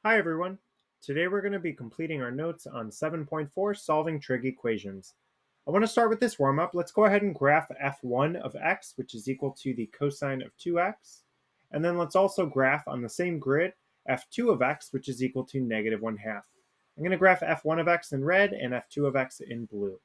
Hi everyone. Today we're going to be completing our notes on 7.4 solving trig equations. I want to start with this warm up. Let's go ahead and graph f1 of x, which is equal to the cosine of 2x. And then let's also graph on the same grid f2 of x, which is equal to negative 1/2. I'm going to graph f1 of x in red and f2 of x in blue.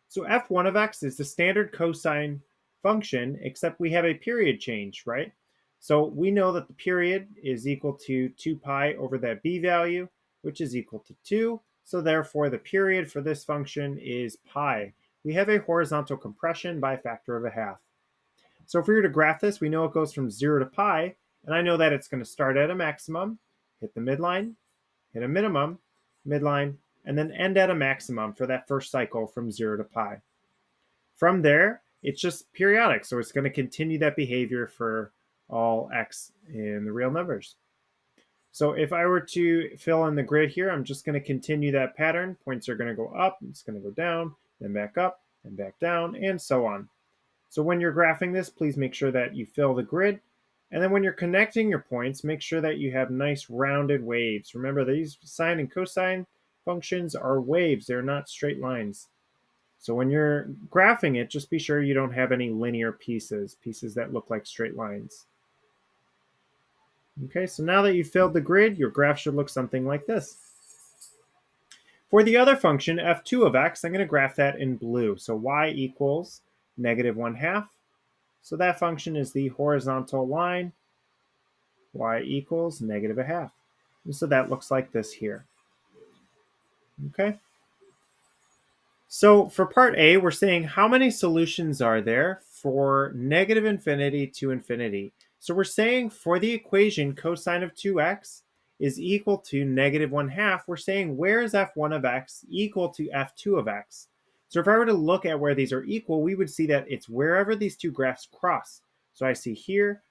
So f1 of x is the standard cosine function, except we have a period change, right? So we know that the period is equal to 2 pi over that b value, which is equal to 2. So therefore, the period for this function is pi. We have a horizontal compression by a factor of 1/2. So if we were to graph this, we know it goes from 0 to pi, and I know that it's going to start at a maximum, hit the midline, hit a minimum, midline, and then end at a maximum for that first cycle from 0 to pi. From there, it's just periodic, so it's going to continue that behavior for all x in the real numbers. So if I were to fill in the grid here, I'm just going to continue that pattern. Points are going to go up, it's going to go down, then back up, and back down, and so on. So when you're graphing this, please make sure that you fill the grid. And then when you're connecting your points, make sure that you have nice rounded waves. Remember, these sine and cosine functions are waves. They're not straight lines. So when you're graphing it, just be sure you don't have any linear pieces that look like straight lines. Okay, so now that you've filled the grid, your graph should look something like this. For the other function, f2 of x, I'm going to graph that in blue. So y equals negative 1/2. So that function is the horizontal line, y equals negative 1/2. And so that looks like this here. Okay. So for part A, we're saying how many solutions are there for negative infinity to infinity. So we're saying for the equation cosine of 2x is equal to negative 1/2, we're saying where is f1 of x equal to f2 of x? So if I were to look at where these are equal, we would see that it's wherever these two graphs cross. So I see here,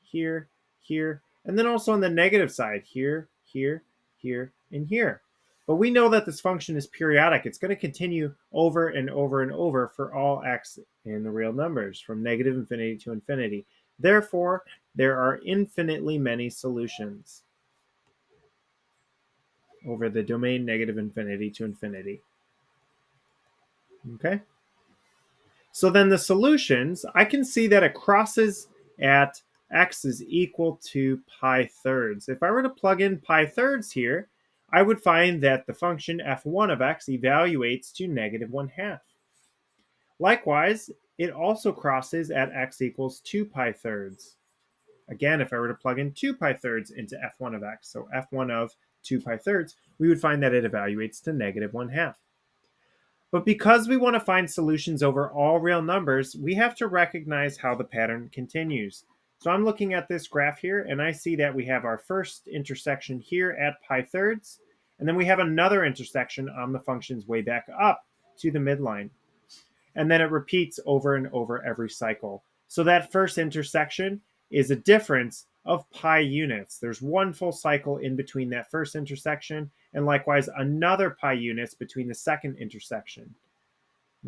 here, here, and then also on the negative side, here, and here. But we know that this function is periodic. It's going to continue over and over and over for all x in the real numbers, from negative infinity to infinity. Therefore, there are infinitely many solutions over the domain negative infinity to infinity. Okay? So then the solutions, I can see that it crosses at x is equal to pi thirds. If I were to plug in pi thirds here, I would find that the function f1 of x evaluates to negative 1/2. Likewise, it also crosses at x equals 2 pi thirds. Again, if I were to plug in 2 pi thirds into f1 of x, so f1 of 2 pi thirds, we would find that it evaluates to negative 1/2. But because we want to find solutions over all real numbers, we have to recognize how the pattern continues. So I'm looking at this graph here, and I see that we have our first intersection here at pi thirds, and then we have another intersection on the function's way back up to the midline. And then it repeats over and over every cycle. So that first intersection is a difference of pi units. There's one full cycle in between that first intersection, and likewise another pi units between the second intersection.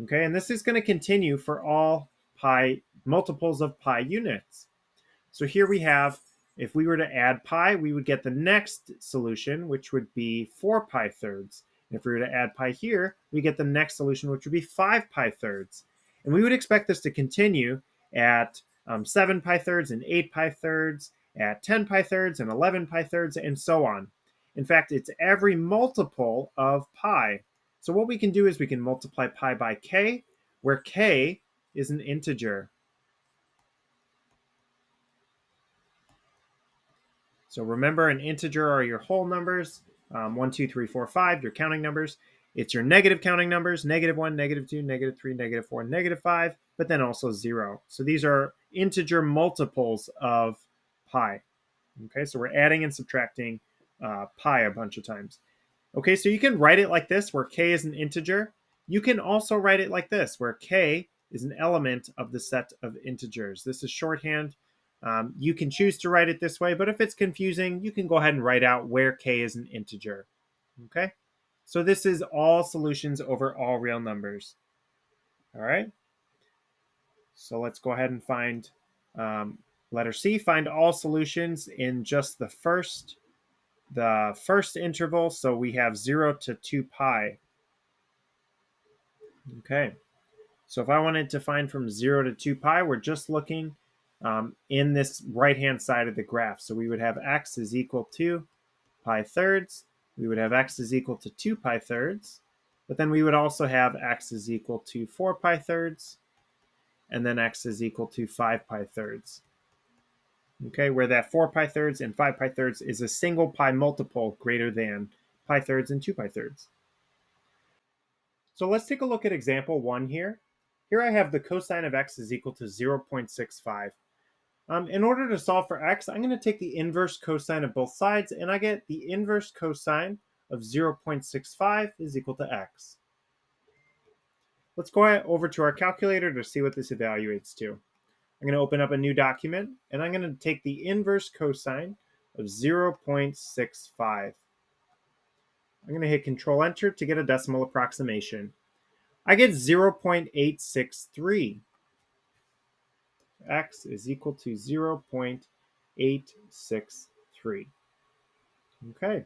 Okay, and this is going to continue for all pi multiples of pi units. So here we have, if we were to add pi, we would get the next solution, which would be 4 pi thirds. And if we were to add pi here, we get the next solution, which would be 5 pi thirds. And we would expect this to continue at 7 pi thirds and 8 pi thirds, at 10 pi thirds and 11 pi thirds, and so on. In fact, it's every multiple of pi. So what we can do is we can multiply pi by k, where k is an integer. So remember, an integer are your whole numbers, 1, 2, 3, 4, 5, your counting numbers. It's your negative counting numbers, negative 1, negative 2, negative 3, negative 4, negative 5, but then also 0. So these are integer multiples of pi. Okay, so we're adding and subtracting pi a bunch of times. Okay, so you can write it like this, where k is an integer. You can also write it like this, where k is an element of the set of integers. This is shorthand. You can choose to write it this way, but if it's confusing, you can go ahead and write out where k is an integer. Okay, so this is all solutions over all real numbers. All right, so let's go ahead and find letter C, find all solutions in just the first the first interval, so we have 0 to 2 pi. Okay, so if I wanted to find from 0 to 2 pi, we're just looking in this right-hand side of the graph. So we would have x is equal to pi thirds. We would have x is equal to 2 pi thirds. But then we would also have x is equal to 4 pi thirds. And then x is equal to 5 pi thirds. Okay, where that 4 pi thirds and 5 pi thirds is a single pi multiple greater than pi thirds and 2 pi thirds. So let's take a look at example 1 here. Here I have the cosine of x is equal to 0.65. In order to solve for x, I'm going to take the inverse cosine of both sides, and I get the inverse cosine of 0.65 is equal to x. Let's go over to our calculator to see what this evaluates to. I'm going to open up a new document, and I'm going to take the inverse cosine of 0.65. I'm going to hit Control Enter to get a decimal approximation. I get 0.863. X is equal to 0.863. Okay.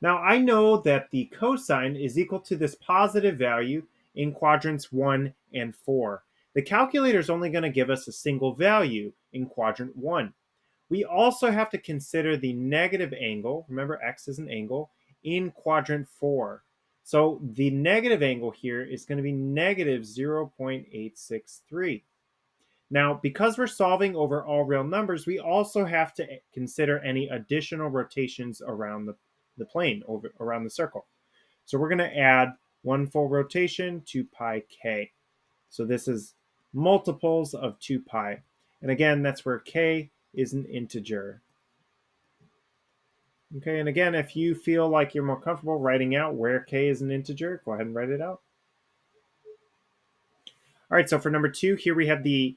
Now I know that the cosine is equal to this positive value in quadrants 1 and 4. The calculator is only going to give us a single value in quadrant 1. We also have to consider the negative angle, remember x is an angle, in quadrant 4. So the negative angle here is going to be negative 0.863. Now, because we're solving over all real numbers, we also have to consider any additional rotations around the plane, around the circle. So we're going to add one full rotation to pi k. So this is multiples of 2 pi. And again, that's where k is an integer. Okay, and again, if you feel like you're more comfortable writing out where k is an integer, go ahead and write it out. All right, so for number 2, here we have the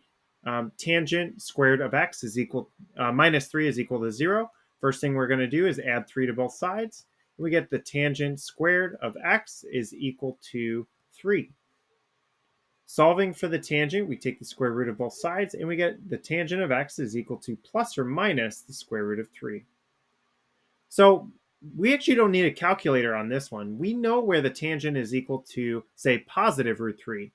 tangent squared of x is equal, minus 3 is equal to 0. First thing we're going to do is add 3 to both sides. We get the tangent squared of x is equal to 3. Solving for the tangent, we take the square root of both sides, and we get the tangent of x is equal to plus or minus the square root of 3. So we actually don't need a calculator on this one. We know where the tangent is equal to, say, positive root 3.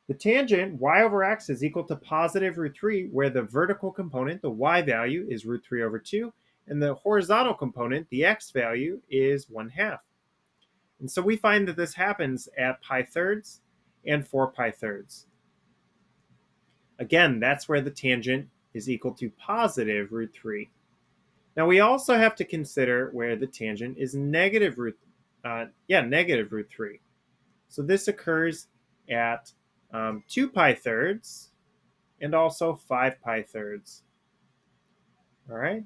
The tangent y over x is equal to positive root 3, where the vertical component, the y value, is root 3 over 2, and the horizontal component, the x value, is 1/2. And so we find that this happens at pi thirds and 4 pi thirds. Again, that's where the tangent is equal to positive root 3. Now we also have to consider where the tangent is negative root 3. So this occurs at 2 pi thirds and also 5 pi thirds. All right,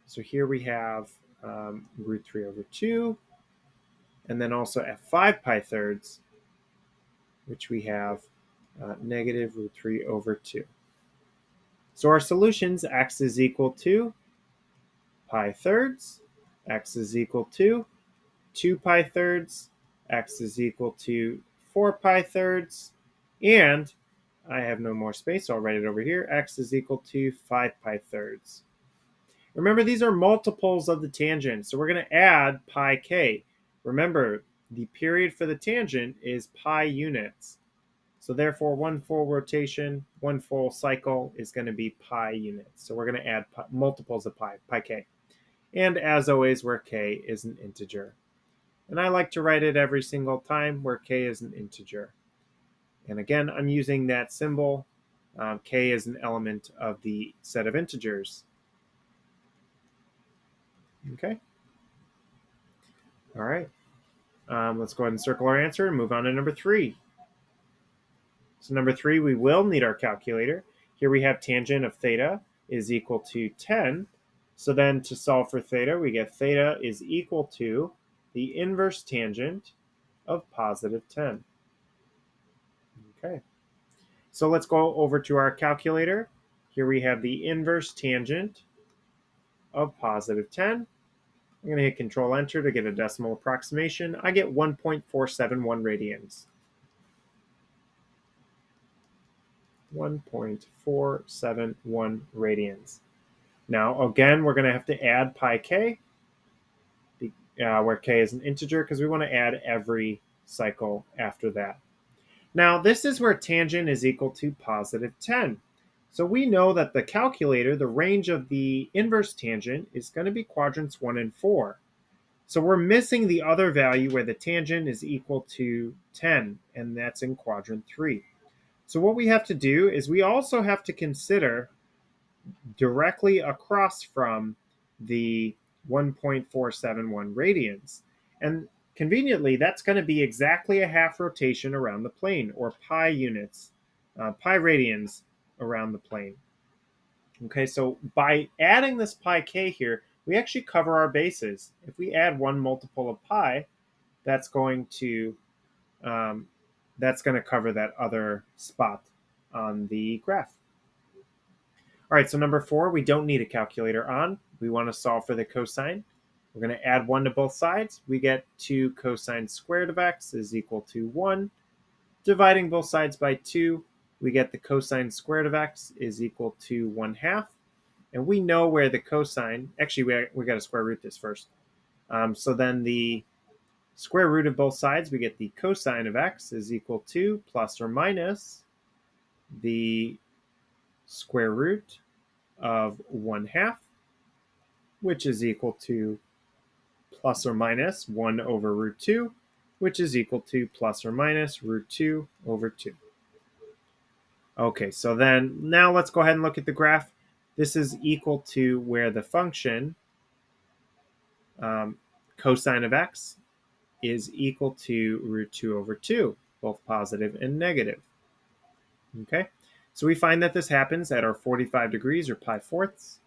so here we have root 3 over 2, and then also at 5 pi thirds, which we have negative root 3 over 2. So our solutions, x is equal to pi thirds, x is equal to 2 pi thirds, x is equal to 4 pi thirds, and I have no more space, so I'll write it over here. X is equal to 5 pi thirds. Remember, these are multiples of the tangent, so we're going to add pi k. Remember, the period for the tangent is pi units. So therefore, one full rotation, one full cycle is going to be pi units. So we're going to add multiples of pi k. And as always, where k is an integer. And I like to write it every single time where k is an integer. And again, I'm using that symbol. K is an element of the set of integers. Okay. All right. Let's go ahead and circle our answer and move on to number 3. So number 3, we will need our calculator. Here we have tangent of theta is equal to 10. So then to solve for theta, we get theta is equal to the inverse tangent of positive 10. Okay. So let's go over to our calculator. Here we have the inverse tangent of positive 10. I'm going to hit Control Enter to get a decimal approximation. I get 1.471 radians. 1.471 radians. Now, again, we're going to have to add pi k. where k is an integer, because we want to add every cycle after that. Now, this is where tangent is equal to positive 10. So we know that the calculator, the range of the inverse tangent, is going to be quadrants 1 and 4. So we're missing the other value where the tangent is equal to 10, and that's in quadrant 3. So what we have to do is we also have to consider directly across from the 1.471 radians. And conveniently, that's going to be exactly a half rotation around the plane, or pi units, pi radians around the plane. Okay, so by adding this pi k here, we actually cover our bases. If we add one multiple of pi, that's going to um, cover that other spot on the graph. All right, so number 4, we don't need a calculator on. We want to solve for the cosine. We're going to add 1 to both sides. We get 2 cosine squared of x is equal to 1. Dividing both sides by 2, we get the cosine squared of x is equal to 1/2. And we know where the cosine, actually we got to square root this first. So then the square root of both sides, we get the cosine of x is equal to plus or minus the square root of 1/2, which is equal to plus or minus 1 over root 2, which is equal to plus or minus root 2 over 2. Okay, so then now let's go ahead and look at the graph. This is equal to where the function cosine of x is equal to root 2 over 2, both positive and negative. Okay, so we find that this happens at our 45 degrees, or pi fourths.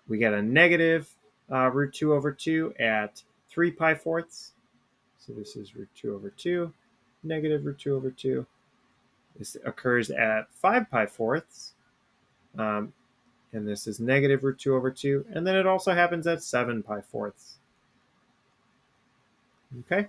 We get a negative root 2 over 2 at 3 pi fourths. So this is root 2 over 2, negative root 2 over 2. This occurs at 5 pi fourths, and this is negative root 2 over 2. And then it also happens at 7 pi fourths. Okay?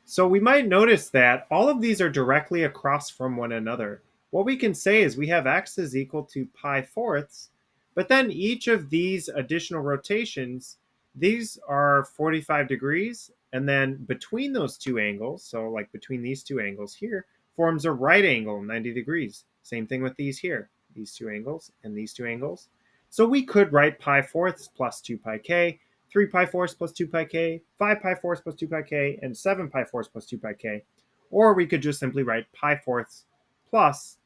So we might notice that all of these are directly across from one another. What we can say is we have x is equal to pi fourths, but then each of these additional rotations, these are 45 degrees, and then between those two angles, so like between these two angles here, forms a right angle, 90 degrees. Same thing with these here, these two angles and these two angles. So we could write pi fourths plus 2 pi k, 3 pi fourths plus 2 pi k, 5 pi fourths plus 2 pi k, and 7 pi fourths plus 2 pi k. Or we could just simply write pi fourths plus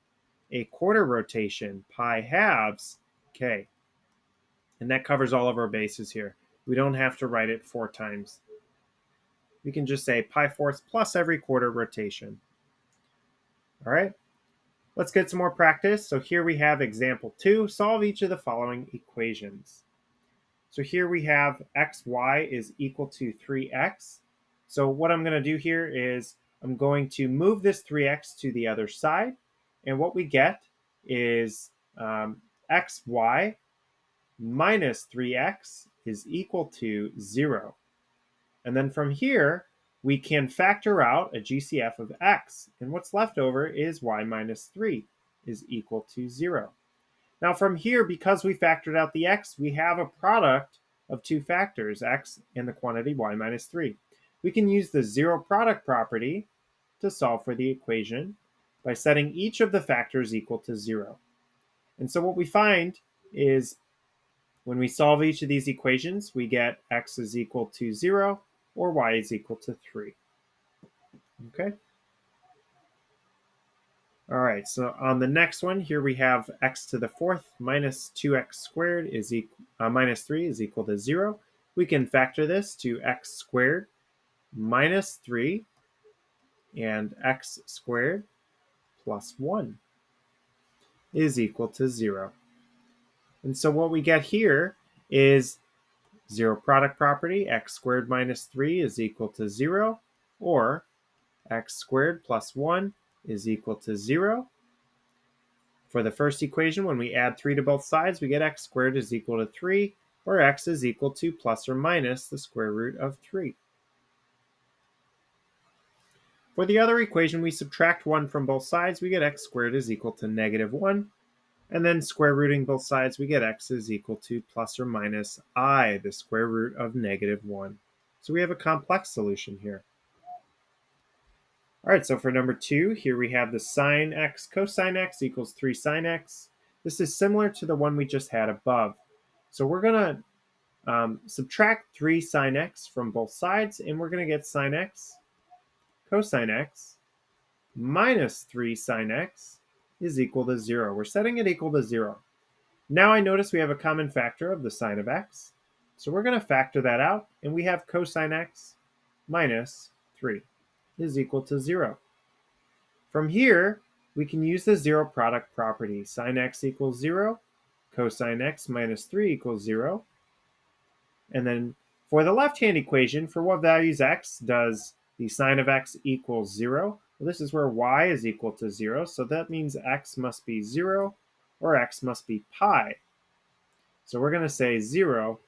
a quarter rotation, pi halves k. And that covers all of our bases here. We don't have to write it 4 times. We can just say pi fourths plus every quarter rotation. All right, let's get some more practice. So here we have example 2. Solve each of the following equations. So here we have xy is equal to 3x. So what I'm going to do here is I'm going to move this 3x to the other side. And what we get is xy minus 3x is equal to 0. And then from here, we can factor out a GCF of x. And what's left over is y minus 3 is equal to 0. Now from here, because we factored out the x, we have a product of two factors, x and the quantity y minus 3. We can use the zero product property to solve for the equation by setting each of the factors equal to 0. And so what we find is when we solve each of these equations, we get x is equal to 0 or y is equal to 3. Okay? All right, so on the next one, here we have x to the fourth minus 2x squared is minus 3 is equal to 0. We can factor this to x squared minus 3 and x squared plus 1 is equal to 0. And so what we get here is zero product property, x squared minus 3 is equal to 0, or x squared plus 1 is equal to 0. For the first equation, when we add 3 to both sides, we get x squared is equal to 3, or x is equal to plus or minus the square root of 3. For the other equation, we subtract 1 from both sides, we get x squared is equal to negative 1. And then square rooting both sides, we get x is equal to plus or minus I, the square root of negative 1. So we have a complex solution here. All right, so for number 2, here we have the sine x cosine x equals 3 sine x. This is similar to the one we just had above. So we're going to subtract 3 sine x from both sides, and we're going to get sine x cosine x minus 3 sine x is equal to 0. We're setting it equal to 0. Now I notice we have a common factor of the sine of x. So we're going to factor that out, and we have cosine x minus 3 is equal to 0. From here, we can use the zero product property. Sine x equals 0, cosine x minus 3 equals 0. And then for the left-hand equation, for what values x does the sine of x equals 0? Well, this is where y is equal to 0, so that means x must be 0 or x must be pi. So we're going to say 0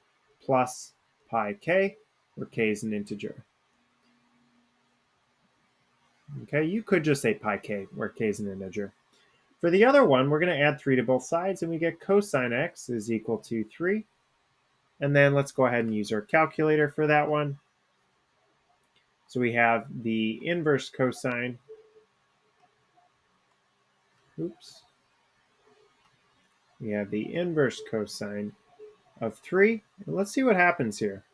plus pi k, where k is an integer. Okay, you could just say pi k, where k is an integer. For the other one, we're going to add 3 to both sides, and we get cosine x is equal to 3. And then let's go ahead and use our calculator for that one. So we have the inverse cosine. Oops. We have the inverse cosine of 3. And let's see what happens here.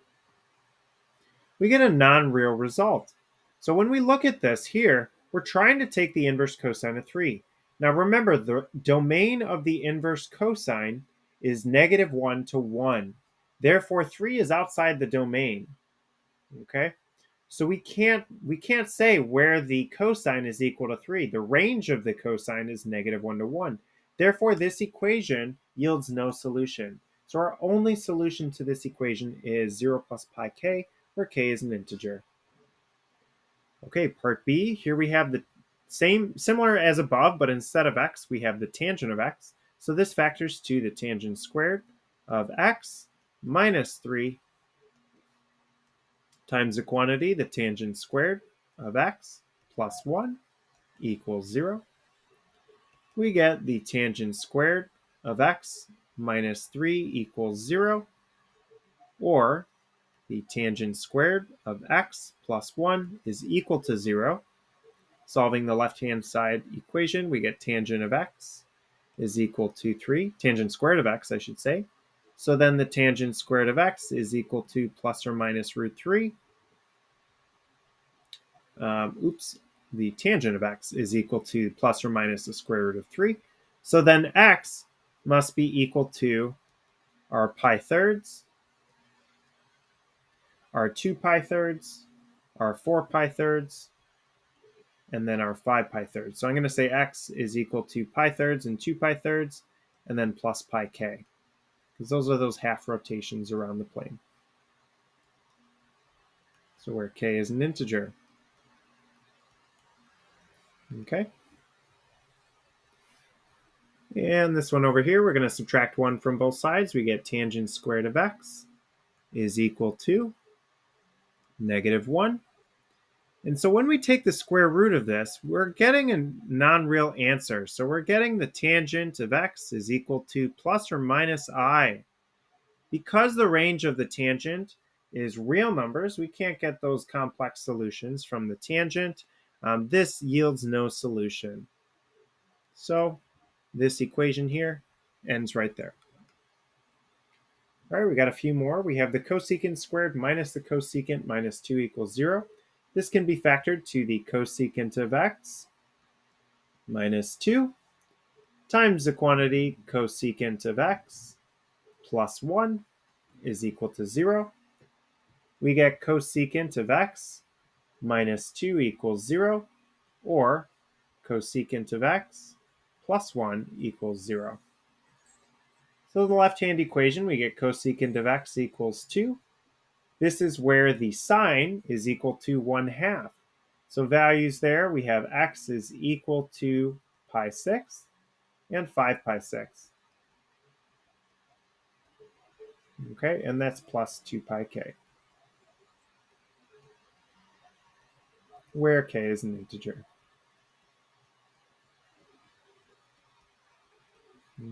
We get a non-real result. So when we look at this here, we're trying to take the inverse cosine of 3. Now remember, the domain of the inverse cosine is -1 to 1. Therefore, 3 is outside the domain. Okay? So we can't say where the cosine is equal to 3. The range of the cosine is -1 to 1. Therefore, this equation yields no solution. So our only solution to this equation is 0 plus pi k, where k is an integer. Okay, part B, here we have the similar as above, but instead of x, we have the tangent of x. So this factors to the tangent squared of x minus 3 times the quantity, the tangent squared of x plus 1 equals 0. We get the tangent squared of x minus 3 equals 0, or the tangent squared of x plus 1 is equal to 0. Solving the left-hand side equation, we get tangent of x is equal to 3, tangent squared of x, I should say. So then the tangent squared of x is equal to plus or minus root 3. The tangent of x is equal to plus or minus the square root of 3. So then x must be equal to our pi thirds, our 2 pi thirds, our 4 pi thirds, and then our 5 pi thirds. So I'm going to say x is equal to pi thirds and 2 pi thirds, and then plus pi k, because those are those half rotations around the plane. So where k is an integer. Okay. And this one over here, we're going to subtract 1 from both sides. We get tangent squared of x is equal to -1. And so when we take the square root of this, we're getting a non-real answer. So we're getting the tangent of x is equal to plus or minus I. Because the range of the tangent is real numbers, we can't get those complex solutions from the tangent. This yields no solution. So this equation here ends right there. All right, we got a few more. We have the cosecant squared minus the cosecant minus 2 equals 0. This can be factored to the cosecant of x minus 2 times the quantity cosecant of x plus 1 is equal to 0. We get cosecant of x minus 2 equals 0, or cosecant of x plus 1 equals 0. So the left-hand equation, we get cosecant of x equals 2. This is where the sine is equal to 1/2. So values there, we have x is equal to pi 6 and 5 pi 6. Okay, and that's plus 2 pi k, where k is an integer.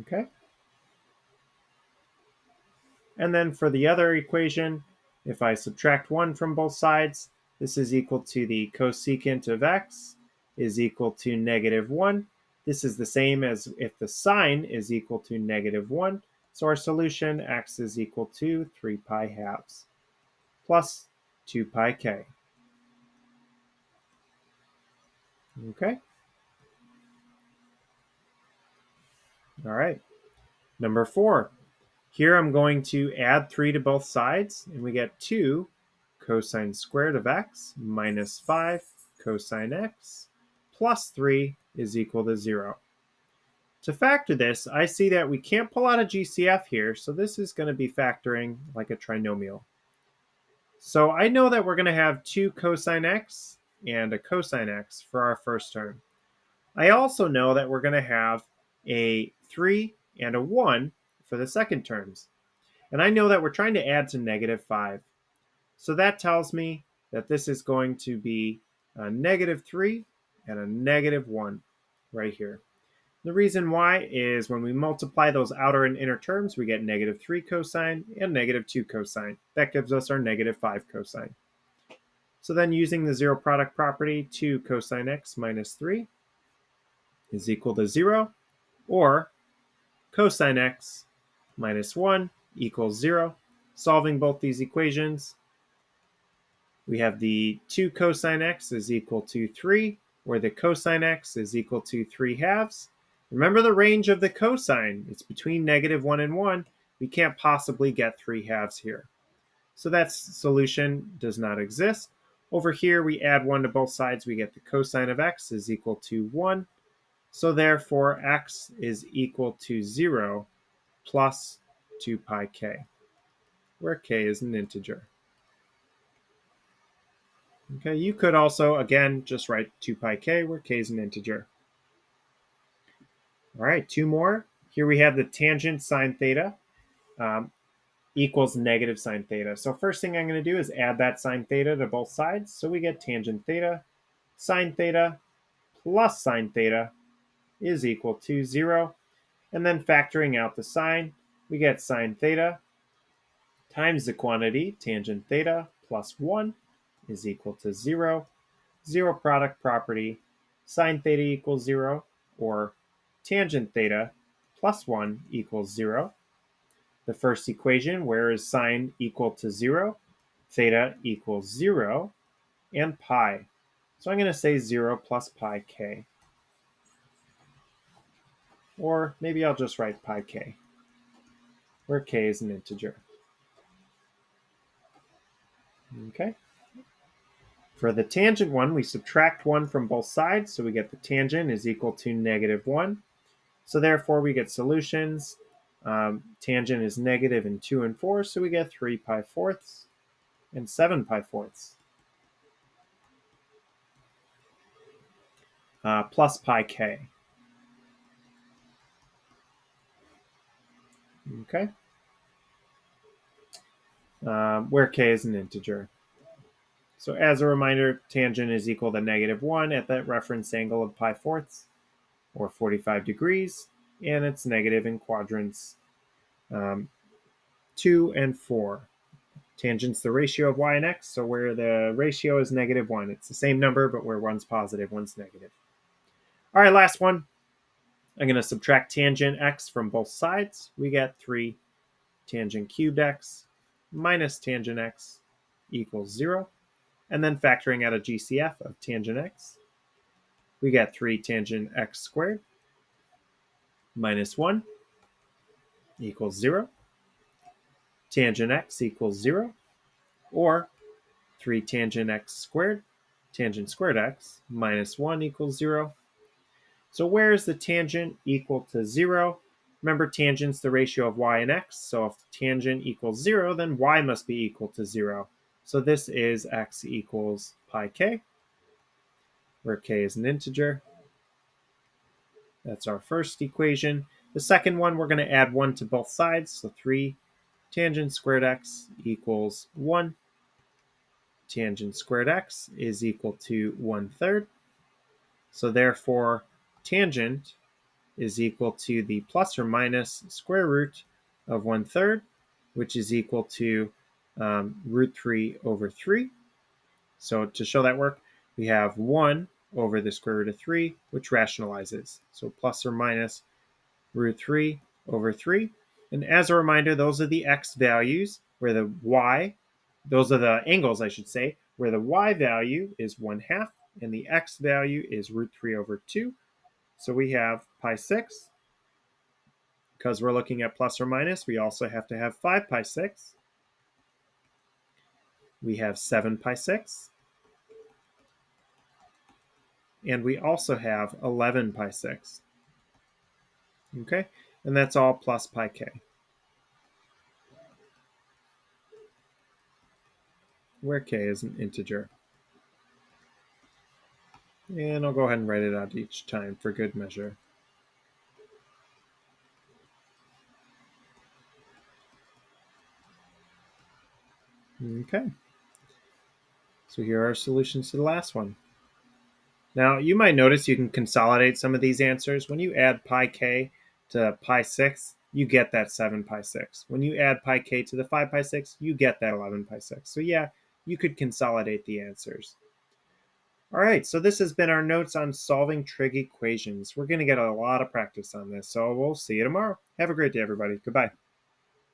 Okay. And then for the other equation, If I subtract 1 from both sides, this is equal to the cosecant of x is equal to negative 1. This is the same as if the sine is equal to negative 1. So our solution, x is equal to 3 pi halves plus 2 pi k. Okay? All right. Number 4. Here I'm going to add 3 to both sides, and we get 2 cosine squared of x minus 5 cosine x plus 3 is equal to 0. To factor this, I see that we can't pull out a GCF here, so this is going to be factoring like a trinomial. So I know that we're going to have 2 cosine x and a cosine x for our first term. I also know that we're going to have a 3 and a 1 for the second terms. And I know that we're trying to add to negative 5. So that tells me that this is going to be a negative 3 and a negative 1 right here. The reason why is when we multiply those outer and inner terms, we get negative 3 cosine and negative 2 cosine. That gives us our negative 5 cosine. So then using the zero product property, 2 cosine x minus 3 is equal to 0, or cosine x minus 1 equals 0. Solving both these equations, we have the 2 cosine x is equal to 3, where the cosine x is equal to 3 halves. Remember the range of the cosine. It's between negative 1 and 1. We can't possibly get 3 halves here. So that solution does not exist. Over here, we add 1 to both sides. We get the cosine of x is equal to 1. So therefore, x is equal to 0 plus 2 pi k, where k is an integer. Okay, you could also, again, just write 2 pi k, where k is an integer. All right, 2 more. Here we have the tangent sine theta equals negative sine theta. So first thing I'm going to do is add that sine theta to both sides. So we get tangent theta, sine theta plus sine theta is equal to 0. And then factoring out the sine, we get sine theta times the quantity tangent theta plus 1 is equal to 0. Zero product property, sine theta equals 0, or tangent theta plus 1 equals 0. The first equation, where is sine equal to 0? Theta equals 0, and pi. So I'm going to say 0 plus pi k. Or maybe I'll just write pi k, where k is an integer. Okay. For the tangent one, we subtract 1 from both sides, so we get the tangent is equal to negative 1. So therefore, we get solutions. Tangent is negative in 2 and 4, so we get 3 pi fourths and 7 pi fourths. Plus pi k. Okay. Where k is an integer. So as a reminder, tangent is equal to negative 1 at that reference angle of pi fourths, or 45 degrees, and it's negative in quadrants 2 and 4. Tangent's the ratio of y and x, so where the ratio is negative 1, it's the same number, but where one's positive, one's negative. All right, last one. I'm going to subtract tangent x from both sides. We get 3 tangent cubed x minus tangent x equals 0. And then factoring out a GCF of tangent x, we get 3 tangent x squared minus 1 equals 0. Tangent x equals 0, or 3 tangent x squared, tangent squared x, minus 1 equals 0. So where is the tangent equal to 0? Remember, tangent's the ratio of y and x, so if tangent equals 0, then y must be equal to 0. So this is x equals pi k, where k is an integer. That's our first equation. The second one, we're going to add 1 to both sides, so 3 tangent squared x equals 1. Tangent squared x is equal to 1/3. So therefore, tangent is equal to the plus or minus square root of 1/3, which is equal to root 3 over 3. So to show that work, we have 1 over the square root of 3, which rationalizes. So plus or minus root 3 over 3. And as a reminder, those are the x values, where the y, those are the angles, I should say, where the y value is 1/2 and the x value is root 3 over 2. So we have pi 6. Because we're looking at plus or minus, we also have to have 5 pi 6. We have 7 pi 6. And we also have 11 pi 6. Okay, and that's all plus pi k, where k is an integer. And I'll go ahead and write it out each time for good measure. Okay, so here are our solutions to the last one. Now, you might notice you can consolidate some of these answers. When you add pi k to pi 6, you get that 7 pi 6. When you add pi k to the 5 pi 6, you get that 11 pi 6. So yeah, you could consolidate the answers. All right, so this has been our notes on solving trig equations. We're going to get a lot of practice on this, so we'll see you tomorrow. Have a great day, everybody. Goodbye.